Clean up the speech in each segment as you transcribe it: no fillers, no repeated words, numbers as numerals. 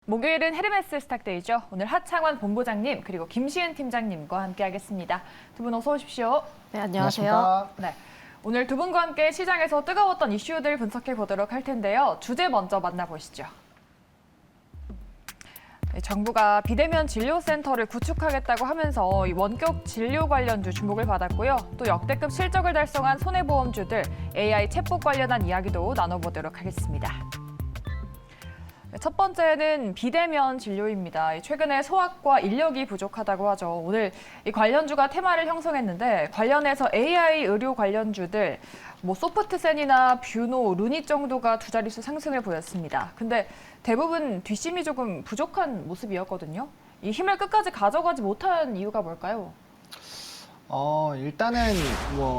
목요일은 헤르메스 스탁데이죠. 오늘 하창원 본부장님 그리고 김시은 팀장님과 함께하겠습니다. 두 분 어서 오십시오. 네, 안녕하세요. 안녕하십니까. 네, 오늘 두 분과 함께 시장에서 뜨거웠던 이슈들 분석해 보도록 할 텐데요. 주제 먼저 만나보시죠. 정부가 비대면 진료센터를 구축하겠다고 하면서 이 원격 진료 관련주 주목을 받았고요. 또 역대급 실적을 달성한 손해보험주들, AI 챗봇 관련한 이야기도 나눠보도록 하겠습니다. 첫 번째는 비대면 진료입니다. 최근에 소아과 인력이 부족하다고 하죠. 오늘 이 관련주가 테마를 형성했는데 관련해서 AI 의료 관련주들 소프트센이나 뷰노, 루닛 정도가 두 자릿수 상승을 보였습니다. 근데 대부분 뒷심이 조금 부족한 모습이었거든요. 이 힘을 끝까지 가져가지 못한 이유가 뭘까요? 일단은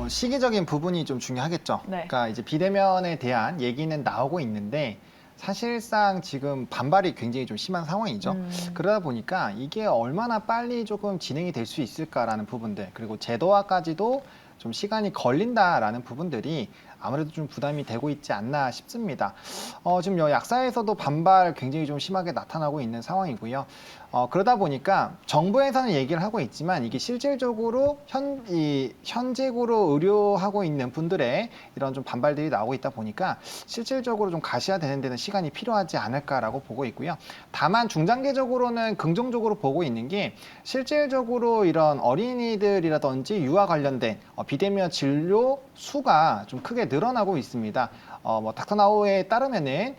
시기적인 부분이 좀 중요하겠죠. 네. 그러니까 이제 비대면에 대한 얘기는 나오고 있는데 사실상 지금 반발이 굉장히 좀 심한 상황이죠. 그러다 보니까 이게 얼마나 빨리 조금 진행이 될 수 있을까라는 부분들, 그리고 제도화까지도 좀 시간이 걸린다라는 부분들이 아무래도 좀 부담이 되고 있지 않나 싶습니다. 지금 약사에서도 반발 굉장히 좀 심하게 나타나고 있는 상황이고요. 그러다 보니까 정부에서는 얘기를 하고 있지만 이게 실질적으로 현직으로 의료하고 있는 분들의 이런 좀 반발들이 나오고 있다 보니까 실질적으로 좀 가시화되는 데는 시간이 필요하지 않을까라고 보고 있고요. 다만 중장기적으로는 긍정적으로 보고 있는 게 실질적으로 이런 어린이들이라든지 유아 관련된 비대면 진료 수가 좀 크게 늘어나고 있습니다. 닥터나우에 따르면은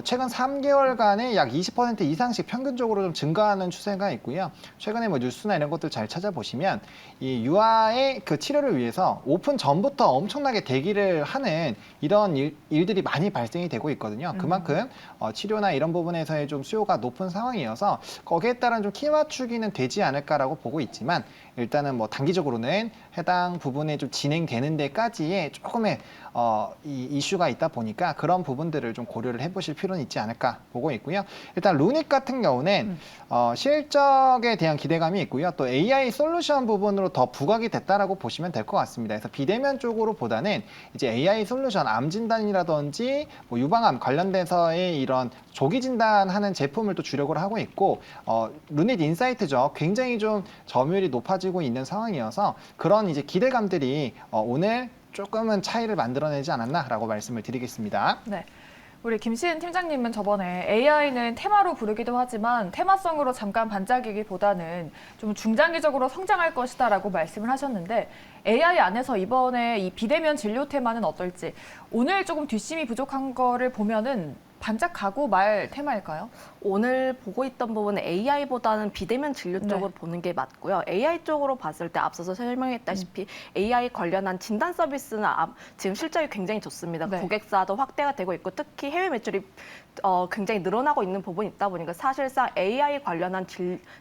최근 3개월간에 약 20% 이상씩 평균적으로 좀 증가하는 추세가 있고요. 최근에 뉴스나 이런 것들 잘 찾아보시면 이 유아의 그 치료를 위해서 오픈 전부터 엄청나게 대기를 하는 이런 일들이 많이 발생이 되고 있거든요. 그만큼 치료나 이런 부분에서의 좀 수요가 높은 상황이어서 거기에 따른 좀 키 맞추기는 되지 않을까라고 보고 있지만 일단은 단기적으로는 해당 부분에 좀 진행되는 데까지의 조금의 이 이슈가 있다 보니까 그런 부분들을 좀 고려를 해보실 필요는 있지 않을까 보고 있고요. 일단 루닛 같은 경우는 실적에 대한 기대감이 있고요. 또 AI 솔루션 부분으로 더 부각이 됐다라고 보시면 될 것 같습니다. 그래서 비대면 쪽으로 보다는 이제 AI 솔루션, 암 진단이라든지 유방암 관련돼서의 이런 조기 진단하는 제품을 또 주력을 하고 있고 루닛 인사이트죠. 굉장히 좀 점유율이 높아지고 있는 상황이어서 그런 이제 기대감들이 오늘 조금은 차이를 만들어내지 않았나라고 말씀을 드리겠습니다. 네. 우리 김시은 팀장님은 저번에 AI는 테마로 부르기도 하지만 테마성으로 잠깐 반짝이기보다는 좀 중장기적으로 성장할 것이다라고 말씀을 하셨는데 AI 안에서 이번에 이 비대면 진료 테마는 어떨지 오늘 조금 뒷심이 부족한 거를 보면은 반짝하고 말 테마일까요? 오늘 보고 있던 부분은 AI보다는 비대면 진료 쪽으로 보는 게 맞고요. AI 쪽으로 봤을 때 앞서서 설명했다시피 AI 관련한 진단 서비스는 지금 실적이 굉장히 좋습니다. 네. 고객사도 확대가 되고 있고 특히 해외 매출이 굉장히 늘어나고 있는 부분이 있다 보니까 사실상 AI 관련한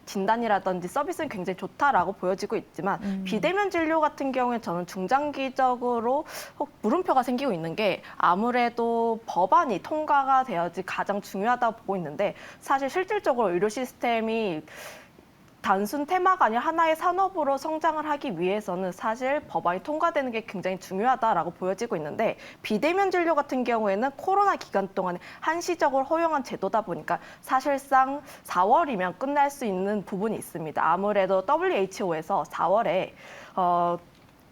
진단이라든지 서비스는 굉장히 좋다라고 보여지고 있지만 비대면 진료 같은 경우에 저는 중장기적으로 물음표가 생기고 있는 게 아무래도 법안이 통과가 되어야지 가장 중요하다고 보고 있는데 사실 실질적으로 의료 시스템이 단순 테마가 아니라 하나의 산업으로 성장을 하기 위해서는 사실 법안이 통과되는 게 굉장히 중요하다라고 보여지고 있는데 비대면 진료 같은 경우에는 코로나 기간 동안에 한시적으로 허용한 제도다 보니까 사실상 4월이면 끝날 수 있는 부분이 있습니다. 아무래도 WHO에서 4월에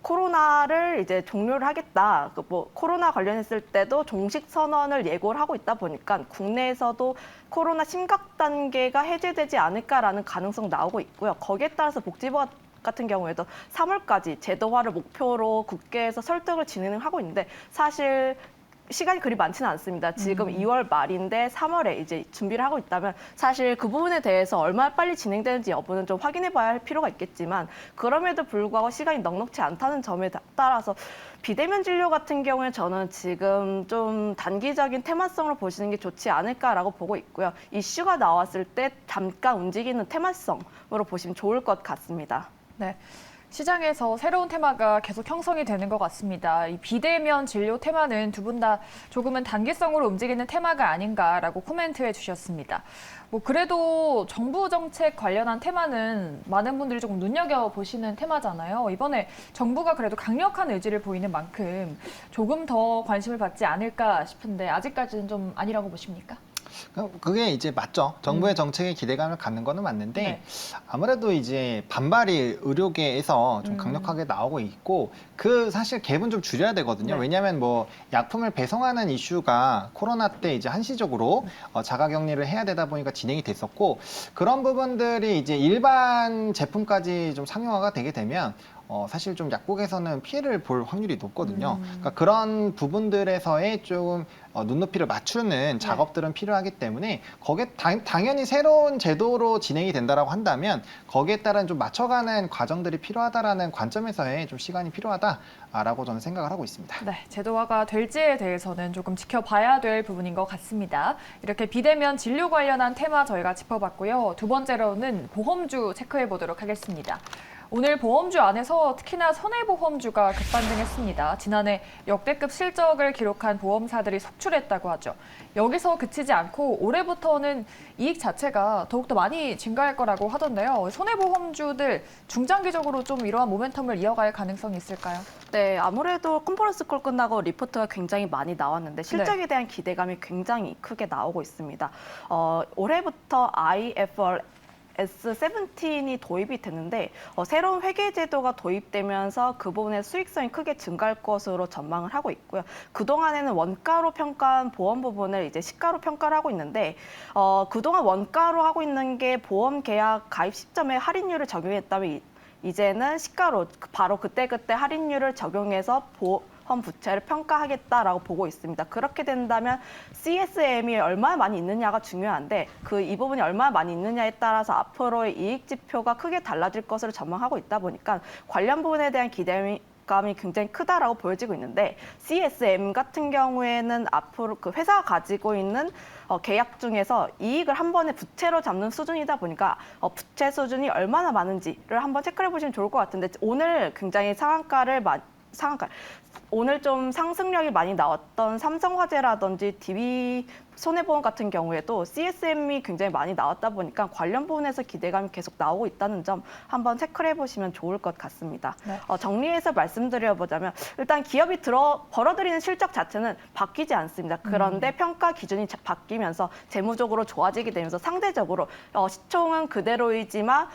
코로나를 이제 종료를 하겠다. 코로나 관련했을 때도 종식 선언을 예고를 하고 있다 보니까 국내에서도 코로나 심각 단계가 해제되지 않을까라는 가능성 나오고 있고요. 거기에 따라서 복지부 같은 경우에도 3월까지 제도화를 목표로 국회에서 설득을 진행을 하고 있는데 사실 시간이 그리 많지는 않습니다. 지금 2월 말인데 3월에 이제 준비를 하고 있다면 사실 그 부분에 대해서 얼마나 빨리 진행되는지 여부는 좀 확인해 봐야 할 필요가 있겠지만 그럼에도 불구하고 시간이 넉넉치 않다는 점에 따라서 비대면 진료 같은 경우에 저는 지금 좀 단기적인 테마성으로 보시는 게 좋지 않을까라고 보고 있고요. 이슈가 나왔을 때 잠깐 움직이는 테마성으로 보시면 좋을 것 같습니다. 네. 시장에서 새로운 테마가 계속 형성이 되는 것 같습니다. 이 비대면 진료 테마는 두 분 다 조금은 단기성으로 움직이는 테마가 아닌가라고 코멘트해 주셨습니다. 그래도 정부 정책 관련한 테마는 많은 분들이 조금 눈여겨보시는 테마잖아요. 이번에 정부가 그래도 강력한 의지를 보이는 만큼 조금 더 관심을 받지 않을까 싶은데 아직까지는 좀 아니라고 보십니까? 그게 이제 맞죠. 정부의 정책에 기대감을 갖는 거는 맞는데 네. 아무래도 이제 반발이 의료계에서 좀 강력하게 나오고 있고 그 사실 갭은 좀 줄여야 되거든요. 네. 왜냐하면 뭐 약품을 배송하는 이슈가 코로나 때 이제 한시적으로 자가격리를 해야 되다 보니까 진행이 됐었고 그런 부분들이 이제 일반 제품까지 좀 상용화가 되게 되면 사실 좀 약국에서는 피해를 볼 확률이 높거든요. 그러니까 그런 부분들에서의 좀 눈높이를 맞추는 작업들은 필요하기 때문에 거기에 당연히 새로운 제도로 진행이 된다라고 한다면 거기에 따른 좀 맞춰가는 과정들이 필요하다라는 관점에서의 좀 시간이 필요하다라고 저는 생각을 하고 있습니다. 네, 제도화가 될지에 대해서는 조금 지켜봐야 될 부분인 것 같습니다. 이렇게 비대면 진료 관련한 테마 저희가 짚어봤고요. 두 번째로는 보험주 체크해 보도록 하겠습니다. 오늘 보험주 안에서 특히나 손해보험주가 급반등했습니다. 지난해 역대급 실적을 기록한 보험사들이 속출했다고 하죠. 여기서 그치지 않고 올해부터는 이익 자체가 더욱더 많이 증가할 거라고 하던데요. 손해보험주들 중장기적으로 좀 이러한 모멘텀을 이어갈 가능성이 있을까요? 네, 아무래도 컨퍼런스 콜 끝나고 리포트가 굉장히 많이 나왔는데 실적에 대한 기대감이 굉장히 크게 나오고 있습니다. 올해부터 IFRS 17이 도입이 됐는데 새로운 회계 제도가 도입되면서 그 부분의 수익성이 크게 증가할 것으로 전망을 하고 있고요. 그동안에는 원가로 평가한 보험 부분을 이제 시가로 평가를 하고 있는데 그동안 원가로 하고 있는 게 보험 계약 가입 시점에 할인율을 적용했다면 이제는 시가로 바로 그때그때 할인율을 적용해서 보험 부채를 평가하겠다라고 보고 있습니다. 그렇게 된다면 CSM이 얼마나 많이 있느냐가 중요한데 이 부분이 얼마나 많이 있느냐에 따라서 앞으로의 이익 지표가 크게 달라질 것으로 전망하고 있다 보니까 관련 부분에 대한 기대감이 굉장히 크다라고 보여지고 있는데 CSM 같은 경우에는 앞으로 그 회사가 가지고 있는 계약 중에서 이익을 한 번에 부채로 잡는 수준이다 보니까 부채 수준이 얼마나 많은지를 한번 체크해 보시면 좋을 것 같은데 오늘 굉장히 오늘 좀 상승력이 많이 나왔던 삼성화재라든지 DB 손해보험 같은 경우에도 CSM이 굉장히 많이 나왔다 보니까 관련 부분에서 기대감이 계속 나오고 있다는 점 한번 체크를 해보시면 좋을 것 같습니다. 네. 정리해서 말씀드려보자면 일단 기업이 벌어들이는 실적 자체는 바뀌지 않습니다. 그런데 평가 기준이 바뀌면서 재무적으로 좋아지게 되면서 상대적으로 시총은 그대로이지만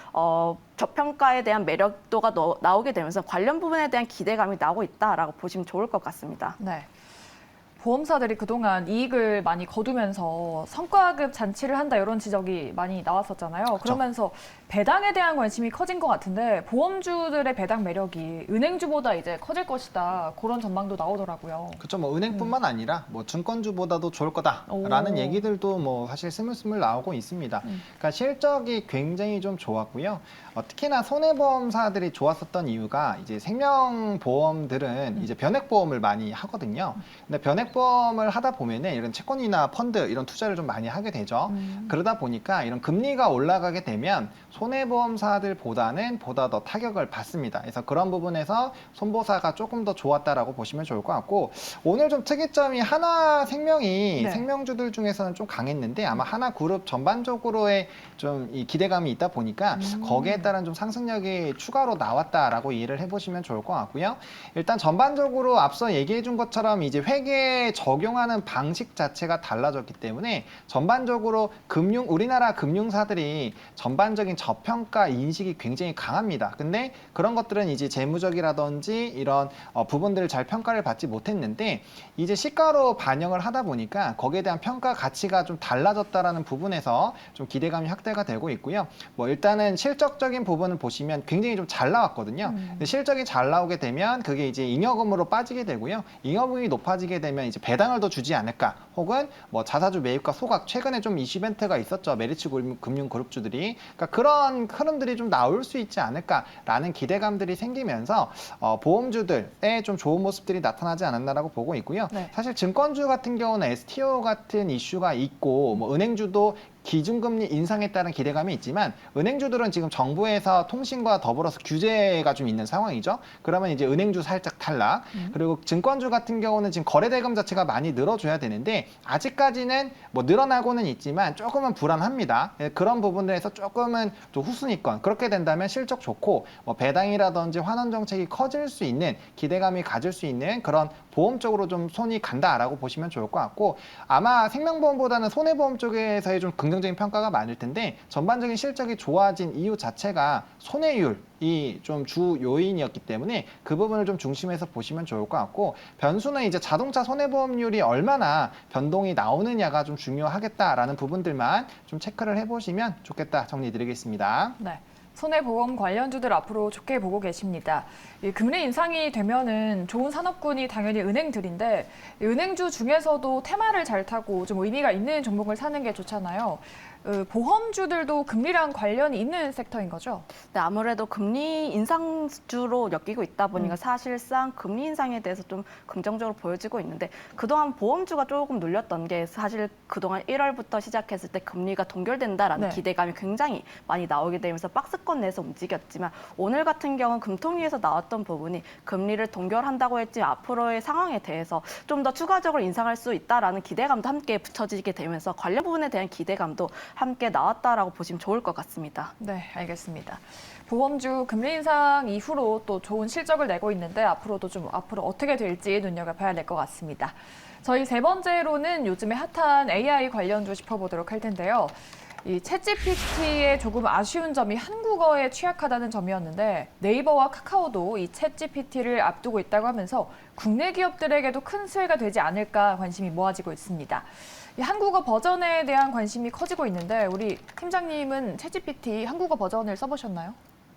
저평가에 대한 매력도가 나오게 되면서 관련 부분에 대한 기대감이 나오고 있다라고 보시면 좋을 것 같습니다. 네. 보험사들이 그동안 이익을 많이 거두면서 성과급 잔치를 한다 이런 지적이 많이 나왔었잖아요. 그러면서 배당에 대한 관심이 커진 것 같은데 보험주들의 배당 매력이 은행주보다 이제 커질 것이다. 그런 전망도 나오더라고요. 그렇죠. 뭐 은행뿐만 아니라 뭐 증권주보다도 좋을 거다라는 오. 얘기들도 뭐 사실 스물스물 나오고 있습니다. 그러니까 실적이 굉장히 좀 좋았고요. 특히나 손해보험사들이 좋았었던 이유가 이제 생명보험들은 이제 변액보험을 많이 하거든요. 근데 변액보험을 하다 보면은 이런 채권이나 펀드 이런 투자를 좀 많이 하게 되죠. 그러다 보니까 이런 금리가 올라가게 되면 손해보험사들보다는 보다 더 타격을 받습니다. 그래서 그런 부분에서 손보사가 조금 더 좋았다라고 보시면 좋을 것 같고 오늘 좀 특이점이 하나생명이 네. 생명주들 중에서는 좀 강했는데 아마 하나그룹 전반적으로의 좀 이 기대감이 있다 보니까 거기에 따른 좀 상승력이 추가로 나왔다라고 이해를 해보시면 좋을 것 같고요. 일단 전반적으로 앞서 얘기해 준 것처럼 이제 회계에 적용하는 방식 자체가 달라졌기 때문에 전반적으로 우리나라 금융사들이 전반적인 저평가 인식이 굉장히 강합니다. 근데 그런 것들은 이제 재무적이라든지 이런 부분들을 잘 평가를 받지 못했는데 이제 시가로 반영을 하다 보니까 거기에 대한 평가 가치가 좀 달라졌다라는 부분에서 좀 기대감이 확대가 되고 있고요. 뭐 일단은 실적적인 부분을 보시면 굉장히 좀 잘 나왔거든요. 근데 실적이 잘 나오게 되면 그게 이제 잉여금으로 빠지게 되고요. 잉여금이 높아지게 되면 이제 배당을 더 주지 않을까 혹은 뭐 자사주 매입과 소각 최근에 좀 이슈벤트가 있었죠. 메리츠 금융그룹주들이 그러니까 그런 흐름들이 좀 나올 수 있지 않을까라는 기대감들이 생기면서 보험주들의 좀 좋은 모습들이 나타나지 않았나라고 보고 있고요. 네. 사실 증권주 같은 경우는 STO 같은 이슈가 있고 뭐 은행주도 기준금리 인상에 따른 기대감이 있지만 은행주들은 지금 정부에서 통신과 더불어서 규제가 좀 있는 상황이죠. 그러면 이제 은행주 살짝 탈락. 그리고 증권주 같은 경우는 지금 거래대금 자체가 많이 늘어줘야 되는데 아직까지는 뭐 늘어나고는 있지만 조금은 불안합니다. 그런 부분들에서 조금은 좀 후순위권. 그렇게 된다면 실적 좋고 뭐 배당이라든지 환원 정책이 커질 수 있는 기대감이 가질 수 있는 그런 보험 쪽으로 좀 손이 간다라고 보시면 좋을 것 같고 아마 생명보험보다는 손해보험 쪽에서의 좀 긍정적인 평가가 많을 텐데 전반적인 실적이 좋아진 이유 자체가 손해율이 좀 주 요인이었기 때문에 그 부분을 좀 중심해서 보시면 좋을 것 같고 변수는 이제 자동차 손해보험률이 얼마나 변동이 나오느냐가 좀 중요하겠다라는 부분들만 좀 체크를 해보시면 좋겠다 정리드리겠습니다. 네. 손해보험 관련주들 앞으로 좋게 보고 계십니다. 이 금리 인상이 되면은 좋은 산업군이 당연히 은행들인데 은행주 중에서도 테마를 잘 타고 좀 의미가 있는 종목을 사는 게 좋잖아요. 보험주들도 금리랑 관련이 있는 섹터인 거죠? 네, 아무래도 금리 인상주로 엮이고 있다 보니까 사실상 금리 인상에 대해서 좀 긍정적으로 보여지고 있는데 그동안 보험주가 조금 눌렸던 게 사실 그동안 1월부터 시작했을 때 금리가 동결된다라는 네. 기대감이 굉장히 많이 나오게 되면서 박스권 내에서 움직였지만 오늘 같은 경우는 금통위에서 나왔던 부분이 금리를 동결한다고 했지 앞으로의 상황에 대해서 좀 더 추가적으로 인상할 수 있다라는 기대감도 함께 붙여지게 되면서 관련 부분에 대한 기대감도 함께 나왔다라고 보시면 좋을 것 같습니다. 네, 알겠습니다. 보험주 금리 인상 이후로 또 좋은 실적을 내고 있는데 앞으로도 좀 앞으로 어떻게 될지 눈여겨봐야 될 것 같습니다. 저희 세 번째로는 요즘에 핫한 AI 관련주 짚어보도록 할 텐데요. 이 챗GPT의 조금 아쉬운 점이 한국어에 취약하다는 점이었는데 네이버와 카카오도 이 챗GPT를 앞두고 있다고 하면서 국내 기업들에게도 큰 수혜가 되지 않을까 관심이 모아지고 있습니다. 이 한국어 버전에 대한 관심이 커지고 있는데 우리 팀장님은 챗GPT 한국어 버전을 써보셨나요?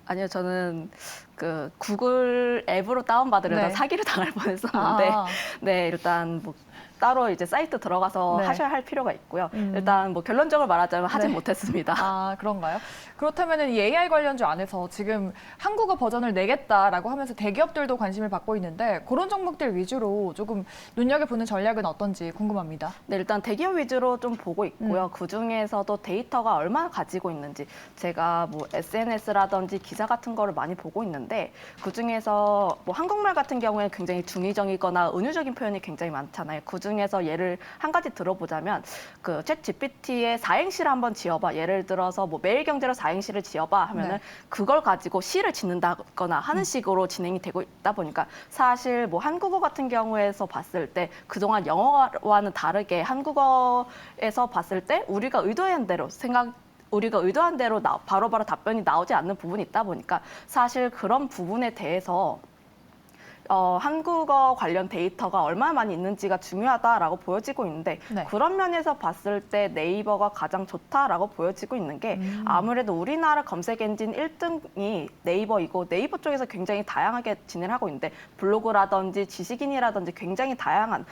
아니요, 저는 그 구글 앱으로 다운받으려다 네. 사기를 당할 뻔했었는데, 네, 일단 뭐 따로 이제 사이트 들어가서 네. 하셔야 할 필요가 있고요. 일단 뭐 결론적으로 말하자면 하진 네. 못했습니다. 아, 그런가요? 그렇다면 이 AI 관련주 안에서 지금 한국어 버전을 내겠다라고 하면서 대기업들도 관심을 받고 있는데 그런 종목들 위주로 조금 눈여겨보는 전략은 어떤지 궁금합니다. 네, 일단 대기업 위주로 좀 보고 있고요. 그 중에서도 데이터가 얼마나 가지고 있는지 제가 뭐 SNS라든지 기사 같은 거를 많이 보고 있는데 그 중에서 뭐 한국말 같은 경우에는 굉장히 중의적이거나 은유적인 표현이 굉장히 많잖아요. 그 중에서 예를 한 가지 들어보자면 그 챗 GPT의 사행시를 한번 지어봐. 예를 들어서 뭐 매일경제로 사행시를 지어봐 하면은 네. 그걸 가지고 시를 짓는다거나 하는 식으로 진행이 되고 있다 보니까 사실 뭐 한국어 같은 경우에서 봤을 때 그동안 영어와는 다르게 한국어에서 봤을 때 우리가 의도한 대로 바로바로 답변이 나오지 않는 부분이 있다 보니까 사실 그런 부분에 대해서 한국어 관련 데이터가 얼마나 많이 있는지가 중요하다라고 보여지고 있는데 네. 그런 면에서 봤을 때 네이버가 가장 좋다라고 보여지고 있는 게 아무래도 우리나라 검색 엔진 1등이 네이버이고 네이버 쪽에서 굉장히 다양하게 진행을 하고 있는데 블로그라든지 지식인이라든지 굉장히 다양한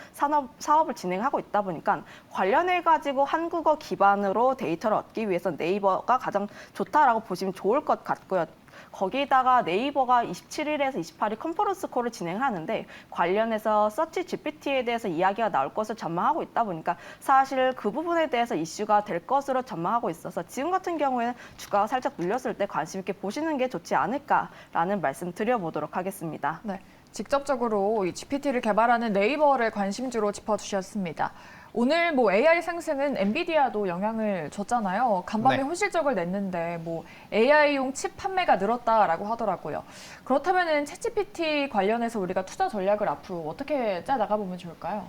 사업을 진행하고 있다 보니까 관련해가지고 한국어 기반으로 데이터를 얻기 위해서 네이버가 가장 좋다라고 보시면 좋을 것 같고요. 거기다가 네이버가 27일에서 28일 컨퍼런스 콜을 진행하는데 관련해서 서치 GPT에 대해서 이야기가 나올 것을 전망하고 있다 보니까 사실 그 부분에 대해서 이슈가 될 것으로 전망하고 있어서 지금 같은 경우에는 주가가 살짝 눌렸을 때 관심 있게 보시는 게 좋지 않을까라는 말씀 드려보도록 하겠습니다. 네, 직접적으로 이 GPT를 개발하는 네이버를 관심주로 짚어주셨습니다. 오늘 뭐 AI 상승은 엔비디아도 영향을 줬잖아요. 간밤에 네. 혼실적을 냈는데 뭐 AI용 칩 판매가 늘었다라고 하더라고요. 그렇다면은 챗GPT 관련해서 우리가 투자 전략을 앞으로 어떻게 짜 나가보면 좋을까요?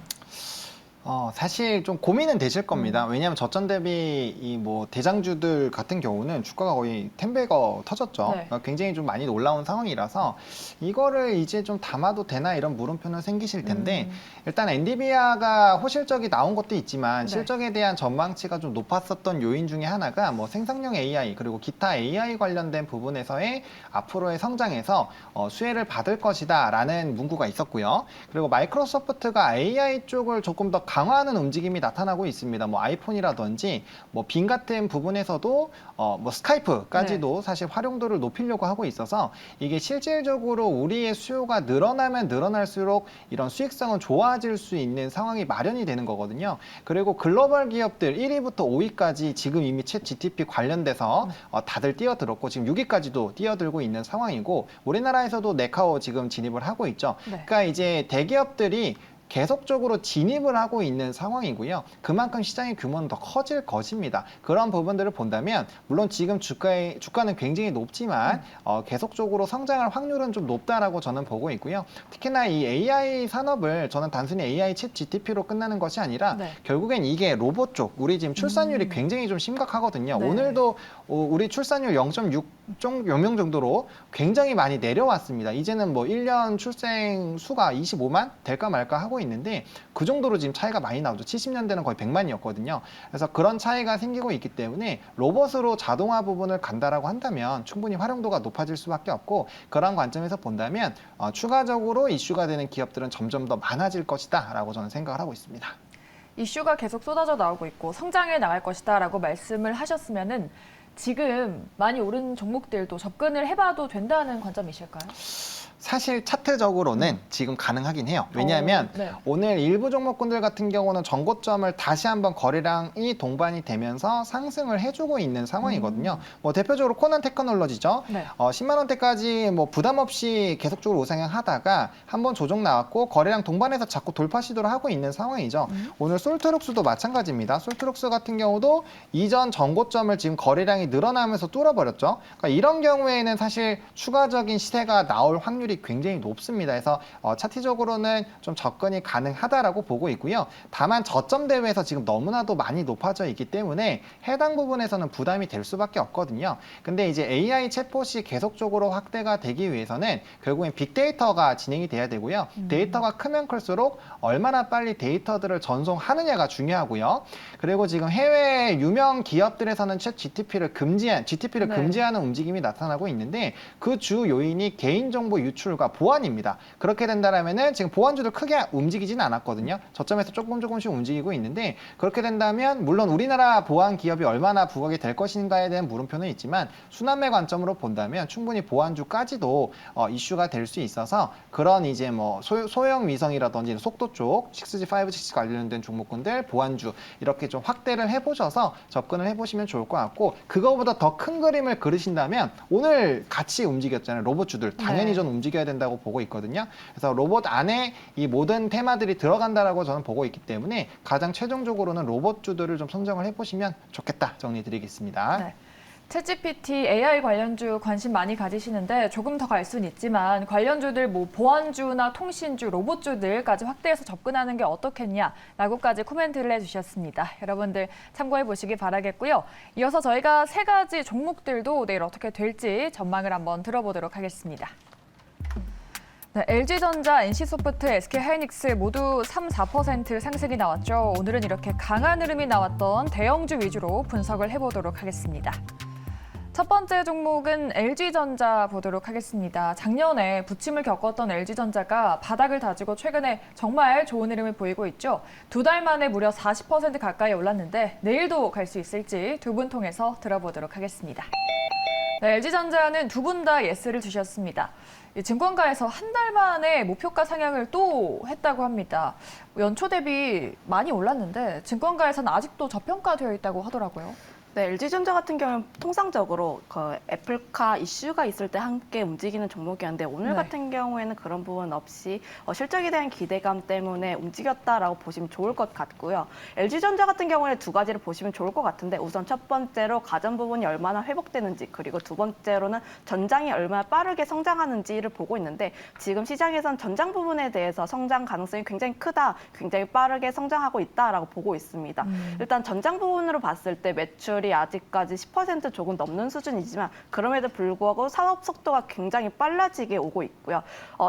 사실 좀 고민은 되실 겁니다. 왜냐하면 저점 대비 이 뭐 대장주들 같은 경우는 주가가 거의 10배가 터졌죠. 네. 그러니까 굉장히 좀 많이 올라온 상황이라서 이거를 이제 좀 담아도 되나 이런 물음표는 생기실 텐데 일단 엔비디아가 호실적이 나온 것도 있지만 네. 실적에 대한 전망치가 좀 높았었던 요인 중에 하나가 뭐 생성형 AI 그리고 기타 AI 관련된 부분에서의 앞으로의 성장에서 수혜를 받을 것이다라는 문구가 있었고요. 그리고 마이크로소프트가 AI 쪽을 조금 더 강화하는 움직임이 나타나고 있습니다. 뭐 아이폰이라든지 뭐 빙 같은 부분에서도 뭐 스카이프까지도 사실 활용도를 높이려고 하고 있어서 이게 실질적으로 우리의 수요가 늘어나면 늘어날수록 이런 수익성은 좋아질 수 있는 상황이 마련이 되는 거거든요. 그리고 글로벌 기업들 1위부터 5위까지 지금 이미 챗 GTP 관련돼서 다들 뛰어들었고 지금 6위까지도 뛰어들고 있는 상황이고 우리나라에서도 네카오 지금 진입을 하고 있죠. 네. 그러니까 이제 대기업들이 계속적으로 진입을 하고 있는 상황이고요. 그만큼 시장의 규모는 더 커질 것입니다. 그런 부분들을 본다면 물론 지금 주가는 굉장히 높지만 계속적으로 성장할 확률은 좀 높다라고 저는 보고 있고요. 특히나 이 AI 산업을 저는 단순히 AI 챗 GTP로 끝나는 것이 아니라 네. 결국엔 이게 로봇 쪽 우리 지금 출산율이 굉장히 좀 심각하거든요. 네. 오늘도 우리 출산율 0.6명 정도로 굉장히 많이 내려왔습니다. 이제는 뭐 1년 출생 수가 25만 될까 말까 하고 있는데 그 정도로 지금 차이가 많이 나오죠. 70년대는 거의 100만이었거든요. 그래서 그런 차이가 생기고 있기 때문에 로봇으로 자동화 부분을 간다라고 한다면 충분히 활용도가 높아질 수밖에 없고 그런 관점에서 본다면 추가적으로 이슈가 되는 기업들은 점점 더 많아질 것이다 라고 저는 생각을 하고 있습니다. 이슈가 계속 쏟아져 나오고 있고 성장해 나갈 것이다라고 말씀을 하셨으면은 지금 많이 오른 종목들도 접근을 해봐도 된다는 관점이실까요? 사실 차트적으로는 지금 가능하긴 해요. 왜냐하면 네. 오늘 일부 종목군들 같은 경우는 전고점을 다시 한번 거래량이 동반이 되면서 상승을 해주고 있는 상황이거든요. 뭐 대표적으로 코난 테크놀로지죠. 네. 10만 원대까지 뭐 부담 없이 계속적으로 우상향하다가 한번 조정 나왔고 거래량 동반해서 자꾸 돌파 시도를 하고 있는 상황이죠. 오늘 솔트룩스도 마찬가지입니다. 솔트룩스 같은 경우도 이전 전고점을 지금 거래량이 늘어나면서 뚫어버렸죠. 그러니까 이런 경우에는 사실 추가적인 시세가 나올 확률이 굉장히 높습니다. 그래서 차트적으로는 좀 접근이 가능하다라고 보고 있고요. 다만 저점 대회에서 지금 너무나도 많이 높아져 있기 때문에 해당 부분에서는 부담이 될 수밖에 없거든요. 근데 이제 AI 챗봇이 계속적으로 확대가 되기 위해서는 결국엔 빅데이터가 진행이 돼야 되고요. 데이터가 크면 클수록 얼마나 빨리 데이터들을 전송하느냐가 중요하고요. 그리고 지금 해외 유명 기업들에서는 챗 GTP를 네. 금지하는 움직임이 나타나고 있는데 그 주 요인이 개인정보 유출과 보안입니다. 그렇게 된다면은 지금 보안주들 크게 움직이진 않았거든요. 저점에서 조금씩 움직이고 있는데 그렇게 된다면 물론 우리나라 보안 기업이 얼마나 부각이 될 것인가에 대한 물음표는 있지만 순환매 관점으로 본다면 충분히 보안주까지도 이슈가 될 수 있어서 그런 이제 뭐 소형 위성이라든지 속도 쪽 6G, 5G 관련된 종목군들 보안주 이렇게 좀 확대를 해보셔서 접근을 해보시면 좋을 것 같고 그거보다 더 큰 그림을 그리신다면 오늘 같이 움직였잖아요. 로봇주들 당연히 네. 좀 움직여야 된다고 보고 있거든요. 그래서 로봇 안에 이 모든 테마들이 들어간다라고 저는 보고 있기 때문에 가장 최종적으로는 로봇주들을 좀 선정을 해보시면 좋겠다 정리드리겠습니다. 네. 챗GPT AI 관련주 관심 많이 가지시는데 조금 더 갈 수는 있지만 관련주들 뭐 보안주나 통신주, 로봇주들까지 확대해서 접근하는 게 어떻겠냐라고까지 코멘트를 해주셨습니다. 여러분들 참고해 보시기 바라겠고요. 이어서 저희가 세 가지 종목들도 내일 어떻게 될지 전망을 한번 들어보도록 하겠습니다. 네, LG전자, NC소프트, SK하이닉스 모두 3, 4% 상승이 나왔죠. 오늘은 이렇게 강한 흐름이 나왔던 대형주 위주로 분석을 해보도록 하겠습니다. 첫 번째 종목은 LG전자 보도록 하겠습니다. 작년에 부침을 겪었던 LG전자가 바닥을 다지고 최근에 정말 좋은 흐름을 보이고 있죠. 2달 만에 무려 40% 가까이 올랐는데 내일도 갈 수 있을지 두 분 통해서 들어보도록 하겠습니다. 네, LG전자는 두 분 다 예스를 주셨습니다. 증권가에서 한 달 만에 목표가 상향을 또 했다고 합니다. 연초 대비 많이 올랐는데 증권가에서는 아직도 저평가되어 있다고 하더라고요. 네, LG전자 같은 경우는 통상적으로 그 애플카 이슈가 있을 때 함께 움직이는 종목이었는데 오늘 네. 같은 경우에는 그런 부분 없이 실적에 대한 기대감 때문에 움직였다라고 보시면 좋을 것 같고요. LG전자 같은 경우에 두 가지를 보시면 좋을 것 같은데 우선 첫 번째로 가전 부분이 얼마나 회복되는지 그리고 두 번째로는 전장이 얼마나 빠르게 성장하는지를 보고 있는데 지금 시장에선 전장 부분에 대해서 성장 가능성이 굉장히 크다, 굉장히 빠르게 성장하고 있다라고 보고 있습니다. 일단 전장 부분으로 봤을 때 매출이 아직까지 10% 조금 넘는 수준이지만 그럼에도 불구하고 산업 속도가 굉장히 빨라지게 오고 있고요.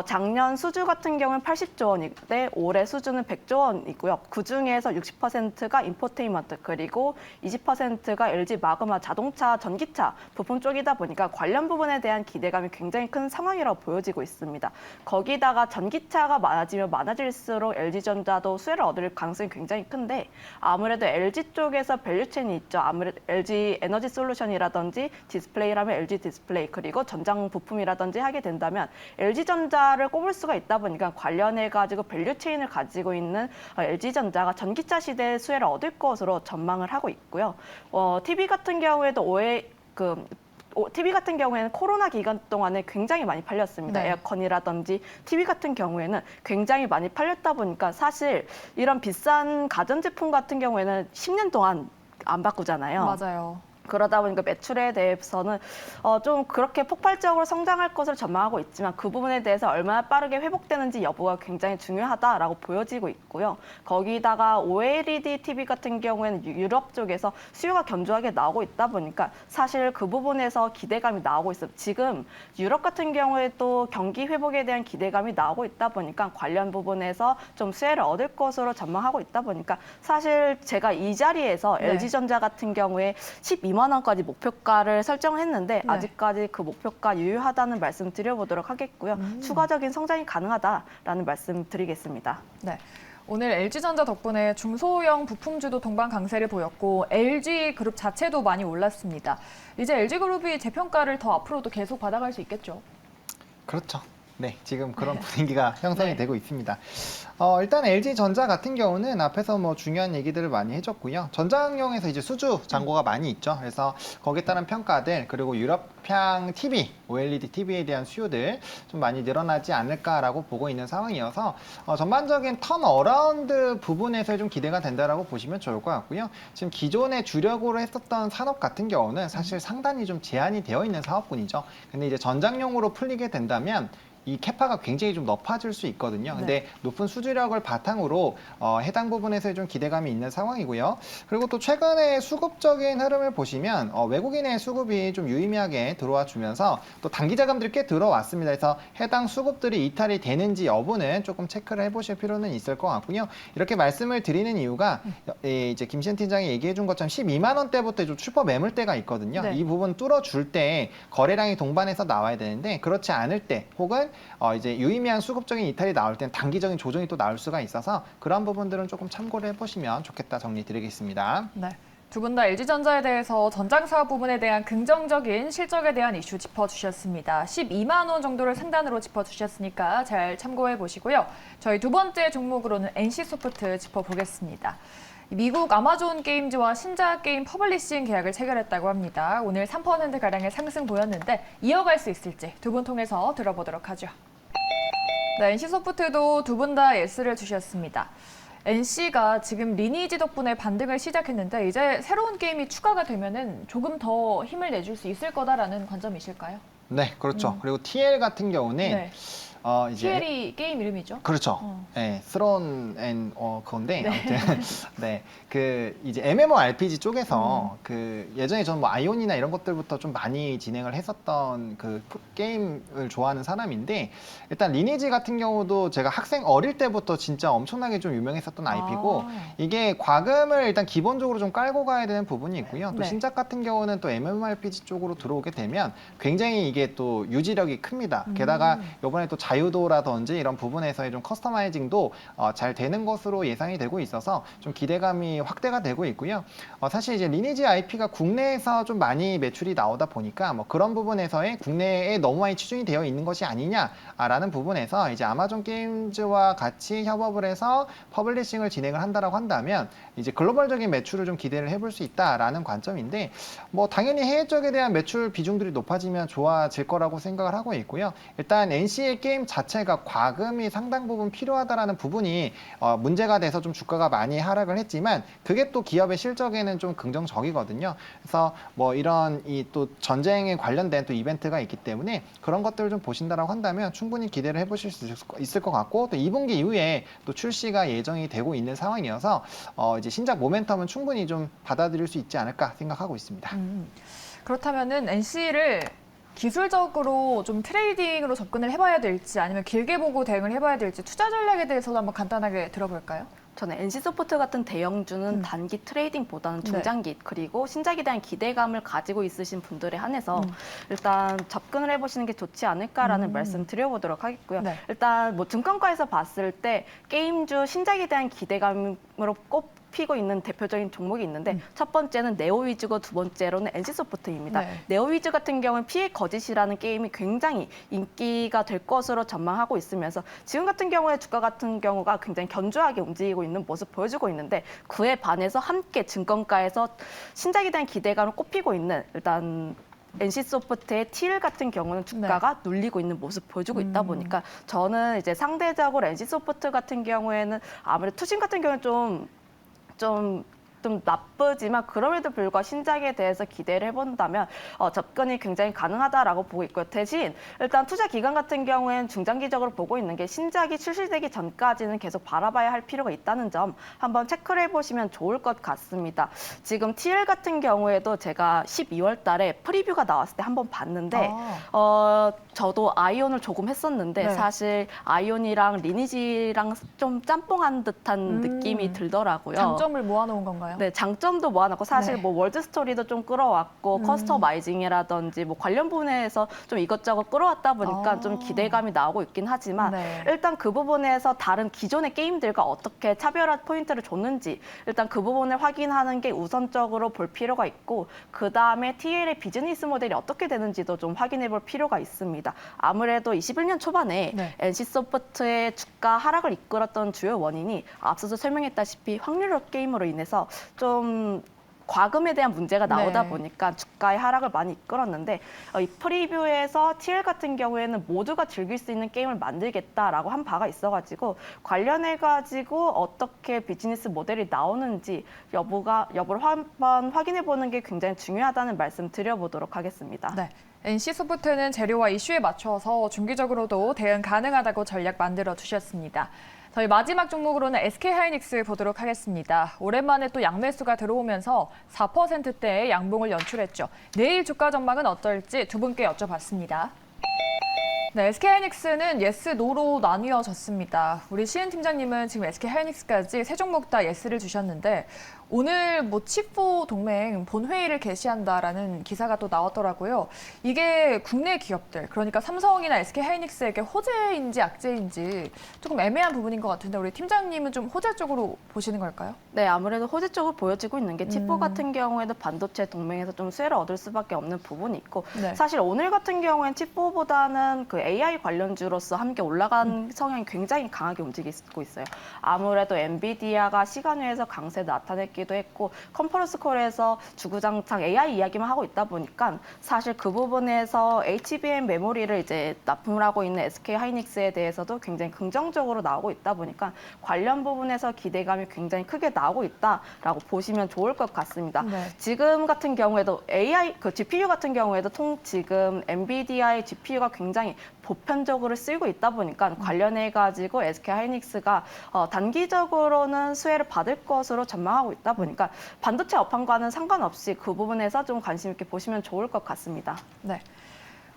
작년 수주 같은 경우는 80조 원인데 올해 수주는 100조 원이고요. 그중에서 60%가 인포테인먼트 그리고 20%가 LG 마그마 자동차, 전기차 부품 쪽이다 보니까 관련 부분에 대한 기대감이 굉장히 큰 상황이라고 보여지고 있습니다. 거기다가 전기차가 많아지면 많아질수록 LG전자도 수혜를 얻을 가능성이 굉장히 큰데 아무래도 LG 쪽에서 밸류체인이 있죠. 아무래도 LG 에너지 솔루션이라든지 디스플레이라면 LG 디스플레이 그리고 전장 부품이라든지 하게 된다면 LG전자를 꼽을 수가 있다 보니까 관련해가지고 밸류체인을 가지고 있는 LG전자가 전기차 시대의 수혜를 얻을 것으로 전망을 하고 있고요. TV 같은 경우에도 TV 같은 경우에는 코로나 기간 동안에 굉장히 많이 팔렸습니다. 네. 에어컨이라든지 TV 같은 경우에는 굉장히 많이 팔렸다 보니까 사실 이런 비싼 가전제품 같은 경우에는 10년 동안 안 바꾸잖아요. 맞아요. 그러다 보니까 매출에 대해서는 좀 그렇게 폭발적으로 성장할 것을 전망하고 있지만 그 부분에 대해서 얼마나 빠르게 회복되는지 여부가 굉장히 중요하다라고 보여지고 있고요. 거기다가 OLED TV 같은 경우에는 유럽 쪽에서 수요가 견조하게 나오고 있다 보니까 사실 그 부분에서 기대감이 나오고 있어요. 지금 유럽 같은 경우에 또 경기 회복에 대한 기대감이 나오고 있다 보니까 관련 부분에서 좀 수혜를 얻을 것으로 전망하고 있다 보니까 사실 제가 이 자리에서 네. LG전자 같은 경우에 12만 원까지 목표가를 설정했는데 네. 아직까지 그 목표가 유효하다는 말씀 드려보도록 하겠고요. 추가적인 성장이 가능하다라는 말씀 드리겠습니다. 네. 오늘 LG전자 덕분에 중소형 부품주도 동반 강세를 보였고 LG그룹 자체도 많이 올랐습니다. 이제 LG그룹이 재평가를 더 앞으로도 계속 받아갈 수 있겠죠? 그렇죠. 네, 지금 그런 분위기가 형성이 네. 되고 있습니다. 일단 LG전자 같은 경우는 앞에서 뭐 중요한 얘기들을 많이 해줬고요. 전장용에서 이제 수주 잔고가 많이 있죠. 그래서 거기에 따른 평가들 그리고 유럽향 TV, OLED TV에 대한 수요들 좀 많이 늘어나지 않을까라고 보고 있는 상황이어서 전반적인 턴어라운드 부분에서 좀 기대가 된다라고 보시면 좋을 것 같고요. 지금 기존에 주력으로 했었던 산업 같은 경우는 사실 상당히 좀 제한이 되어 있는 사업군이죠. 근데 이제 전장용으로 풀리게 된다면 이 캐파가 굉장히 좀 높아질 수 있거든요. 근데 높은 수주력을 바탕으로 해당 부분에서 좀 기대감이 있는 상황이고요. 그리고 또 최근에 수급적인 흐름을 보시면 외국인의 수급이 좀 유의미하게 들어와 주면서 또 단기 자금들이 꽤 들어왔습니다. 그래서 해당 수급들이 이탈이 되는지 여부는 조금 체크를 해보실 필요는 있을 것 같고요. 이렇게 말씀을 드리는 이유가 이제 김시현 팀장이 얘기해 준 것처럼 12만 원대부터 좀 슈퍼 매물대가 있거든요. 네. 이 부분 뚫어줄 때 거래량이 동반해서 나와야 되는데 그렇지 않을 때 혹은 이제 유의미한 수급적인 이탈이 나올 땐 단기적인 조정이 또 나올 수가 있어서 그런 부분들은 조금 참고를 해보시면 좋겠다 정리 드리겠습니다. 네. 두 분 다 LG전자에 대해서 전장사업 부분에 대한 긍정적인 실적에 대한 이슈 짚어주셨습니다. 12만 원 정도를 상단으로 짚어주셨으니까 잘 참고해 보시고요. 저희 두 번째 종목으로는 NC소프트 짚어보겠습니다. 미국 아마존 게임즈와 신작 게임 퍼블리싱 계약을 체결했다고 합니다. 오늘 3%가량의 상승 보였는데 이어갈 수 있을지 두 분 통해서 들어보도록 하죠. 네, NC소프트도 두 분 다 예스를 주셨습니다. NC가 지금 리니지 덕분에 반등을 시작했는데 이제 새로운 게임이 추가가 되면은 조금 더 힘을 내줄 수 있을 거다라는 관점이실까요? 네, 그렇죠. 그리고 TL 같은 경우는 네. 이제 TL이 게임 이름이죠? 그렇죠. 어. 네, 스론 앤 그건데 아무튼 네, 그 이제 MMORPG 쪽에서 그 예전에 저는 뭐 아이온이나 이런 것들부터 좀 많이 진행을 했었던 그 게임을 좋아하는 사람인데 일단 리니지 같은 경우도 제가 학생 어릴 때부터 진짜 엄청나게 좀 유명했었던 IP고 이게 과금을 일단 기본적으로 좀 깔고 가야 되는 부분이 있고요. 또 네. 신작 같은 경우는 또 MMORPG 쪽으로 들어오게 되면 굉장히 이게 또 유지력이 큽니다. 게다가 이번에 또 자유도라든지 이런 부분에서의 좀 커스터마이징도 잘 되는 것으로 예상이 되고 있어서 좀 기대감이 확대가 되고 있고요. 사실 이제 리니지 IP가 국내에서 좀 많이 매출이 나오다 보니까 뭐 그런 부분에서의 국내에 너무 많이 치중이 되어 있는 것이 아니냐라는 부분에서 이제 아마존 게임즈와 같이 협업을 해서 퍼블리싱을 진행을 한다라고 한다면 이제 글로벌적인 매출을 좀 기대를 해볼 수 있다라는 관점인데 뭐 당연히 해외 쪽에 대한 매출 비중들이 높아지면 좋아질 거라고 생각을 하고 있고요. 일단 NC의 게임 자체가 과금이 상당 부분 필요하다라는 부분이 문제가 돼서 좀 주가가 많이 하락을 했지만 그게 또 기업의 실적에는 좀 긍정적이거든요. 그래서 뭐 이런 이 또 전쟁에 관련된 또 이벤트가 있기 때문에 그런 것들을 좀 보신다라고 한다면 충분히 기대를 해보실 수 있을 것 같고 또 2분기 이후에 또 출시가 예정이 되고 있는 상황이어서 이제 신작 모멘텀은 충분히 좀 받아들일 수 있지 않을까 생각하고 있습니다. 그렇다면은 NC를 기술적으로 좀 트레이딩으로 접근을 해봐야 될지 아니면 길게 보고 대응을 해봐야 될지 투자 전략에 대해서도 한번 간단하게 들어볼까요? 저는 NC소프트 같은 대형주는 단기 트레이딩보다는 중장기 그리고 신작에 대한 기대감을 가지고 있으신 분들에 한해서 일단 접근을 해보시는 게 좋지 않을까라는 말씀 드려보도록 하겠고요. 네. 일단 뭐 증권가에서 봤을 때 게임주 신작에 대한 기대감으로 꼽히고 있는 대표적인 종목이 있는데 첫 번째는 네오위즈고 두 번째로는 NC소프트입니다. 네. 네오위즈 같은 경우는 피해 거짓이라는 게임이 굉장히 인기가 될 것으로 전망하고 있으면서 지금 같은 경우에 주가 같은 경우가 굉장히 견조하게 움직이고 있는 모습 보여주고 있는데 그에 반해서 함께 증권가에서 신작에 대한 기대감을 꼽히고 있는 일단 NC소프트의 TL 같은 경우는 주가가 눌리고 있는 모습 보여주고 있다 보니까 저는 이제 상대적으로 NC소프트 같은 경우에는 아무래도 투신 같은 경우는 좀 나쁘지만 그럼에도 불구하고 신작에 대해서 기대를 해본다면 접근이 굉장히 가능하다라고 보고 있고요. 대신 일단 투자 기간 같은 경우에는 중장기적으로 보고 있는 게 신작이 출시되기 전까지는 계속 바라봐야 할 필요가 있다는 점 한번 체크를 해보시면 좋을 것 같습니다. 지금 TL 같은 경우에도 제가 12월 달에 프리뷰가 나왔을 때 한번 봤는데 저도 아이온을 조금 했었는데 네. 사실 아이온이랑 리니지랑 좀 짬뽕한 듯한 느낌이 들더라고요. 장점을 모아놓은 건가요? 네, 장점도 모아놨고 사실 네. 뭐 월드 스토리도 좀 끌어왔고 커스터마이징이라든지 뭐 관련 부분에서 좀 이것저것 끌어왔다 보니까 좀 기대감이 나오고 있긴 하지만 네. 일단 그 부분에서 다른 기존의 게임들과 어떻게 차별화 포인트를 줬는지 일단 그 부분을 확인하는 게 우선적으로 볼 필요가 있고 그 다음에 TL의 비즈니스 모델이 어떻게 되는지도 좀 확인해 볼 필요가 있습니다. 아무래도 21년 초반에 네. NC소프트의 주가 하락을 이끌었던 주요 원인이 앞서서 설명했다시피 확률화 게임으로 인해서 좀 과금에 대한 문제가 나오다 네. 보니까 주가의 하락을 많이 이끌었는데 이 프리뷰에서 TL 같은 경우에는 모두가 즐길 수 있는 게임을 만들겠다라고 한 바가 있어가지고 관련해가지고 어떻게 비즈니스 모델이 나오는지 여부를 한번 확인해보는 게 굉장히 중요하다는 말씀 드려보도록 하겠습니다. 네. NC소프트는 재료와 이슈에 맞춰서 중기적으로도 대응 가능하다고 전략 만들어 주셨습니다. 저희 마지막 종목으로는 SK하이닉스 보도록 하겠습니다. 오랜만에 또 양매수가 들어오면서 4%대의 양봉을 연출했죠. 내일 주가 전망은 어떨지 두 분께 여쭤봤습니다. 네, SK하이닉스는 예스, 노로 나뉘어졌습니다. 우리 시은 팀장님은 지금 SK하이닉스까지 세 종목 다 예스를 주셨는데 오늘 뭐 칩4 동맹 본회의를 개시한다라는 기사가 또 나왔더라고요. 이게 국내 기업들, 그러니까 삼성이나 SK하이닉스에게 호재인지 악재인지 조금 애매한 부분인 것 같은데 우리 팀장님은 좀 호재 쪽으로 보시는 걸까요? 네, 아무래도 호재 쪽으로 보여지고 있는 게 칩4 같은 경우에도 반도체 동맹에서 좀 수혜를 얻을 수밖에 없는 부분이 있고 네. 사실 오늘 같은 경우엔 칩4보다는 그 AI 관련주로서 함께 올라간 성향이 굉장히 강하게 움직이고 있어요. 아무래도 엔비디아가 시간외에서 강세 나타냈기도 했고 컨퍼런스 콜에서 주구장창 AI 이야기만 하고 있다 보니까 사실 그 부분에서 HBM 메모리를 이제 납품을 하고 있는 SK하이닉스에 대해서도 굉장히 긍정적으로 나오고 있다 보니까 관련 부분에서 기대감이 굉장히 크게 나오고 있다라고 보시면 좋을 것 같습니다. 네. 지금 같은 경우에도 AI 그 GPU 같은 경우에도 지금 엔비디아의 GPU가 굉장히 보편적으로 쓰이고 있다 보니까 관련해 가지고 SK하이닉스가 단기적으로는 수혜를 받을 것으로 전망하고 있다 보니까 반도체 업황과는 상관없이 그 부분에서 좀 관심 있게 보시면 좋을 것 같습니다. 네.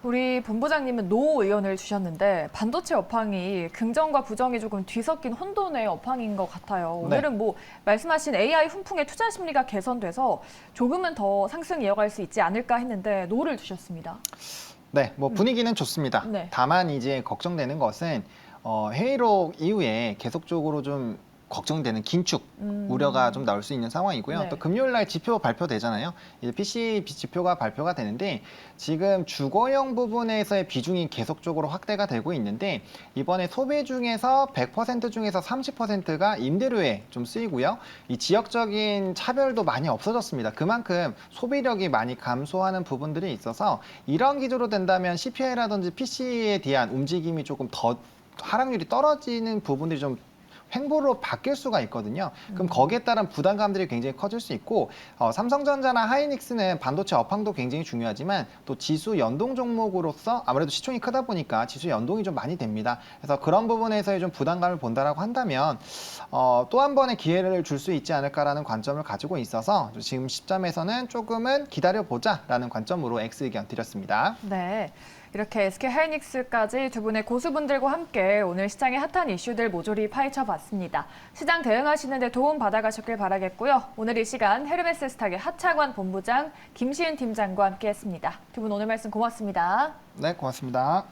우리 본부장님은 노 의견을 주셨는데 반도체 업황이 긍정과 부정이 조금 뒤섞인 혼돈의 업황인 것 같아요. 네. 오늘은 뭐 말씀하신 AI 훈풍의 투자 심리가 개선돼서 조금은 더 상승 이어갈 수 있지 않을까 했는데 노를 주셨습니다. 네, 뭐 분위기는 좋습니다. 네. 다만 이제 걱정되는 것은 회의록 이후에 계속적으로 좀 걱정되는 긴축 우려가 좀 나올 수 있는 상황이고요. 네. 또 금요일 날 지표 발표되잖아요. 이제 PC 지표가 발표가 되는데 지금 주거용 부분에서의 비중이 계속적으로 확대가 되고 있는데 이번에 소비 중에서 100% 중에서 30%가 임대료에 좀 쓰이고요. 이 지역적인 차별도 많이 없어졌습니다. 그만큼 소비력이 많이 감소하는 부분들이 있어서 이런 기조로 된다면 CPI라든지 PC에 대한 움직임이 조금 더 하락률이 떨어지는 부분들이 좀 횡보로 바뀔 수가 있거든요. 그럼 거기에 따른 부담감들이 굉장히 커질 수 있고 삼성전자나 하이닉스는 반도체 업황도 굉장히 중요하지만 또 지수 연동 종목으로서 아무래도 시총이 크다 보니까 지수 연동이 좀 많이 됩니다. 그래서 그런 부분에서의 좀 부담감을 본다라고 한다면 또 한 번의 기회를 줄 수 있지 않을까라는 관점을 가지고 있어서 지금 시점에서는 조금은 기다려보자라는 관점으로 X 의견 드렸습니다. 네. 이렇게 SK하이닉스까지 두 분의 고수분들과 함께 오늘 시장의 핫한 이슈들 모조리 파헤쳐봤습니다. 시장 대응하시는 데 도움 받아가셨길 바라겠고요. 오늘 이 시간 헤르메스스탁의 하차관 본부장 김시은 팀장과 함께했습니다. 두 분 오늘 말씀 고맙습니다. 네, 고맙습니다.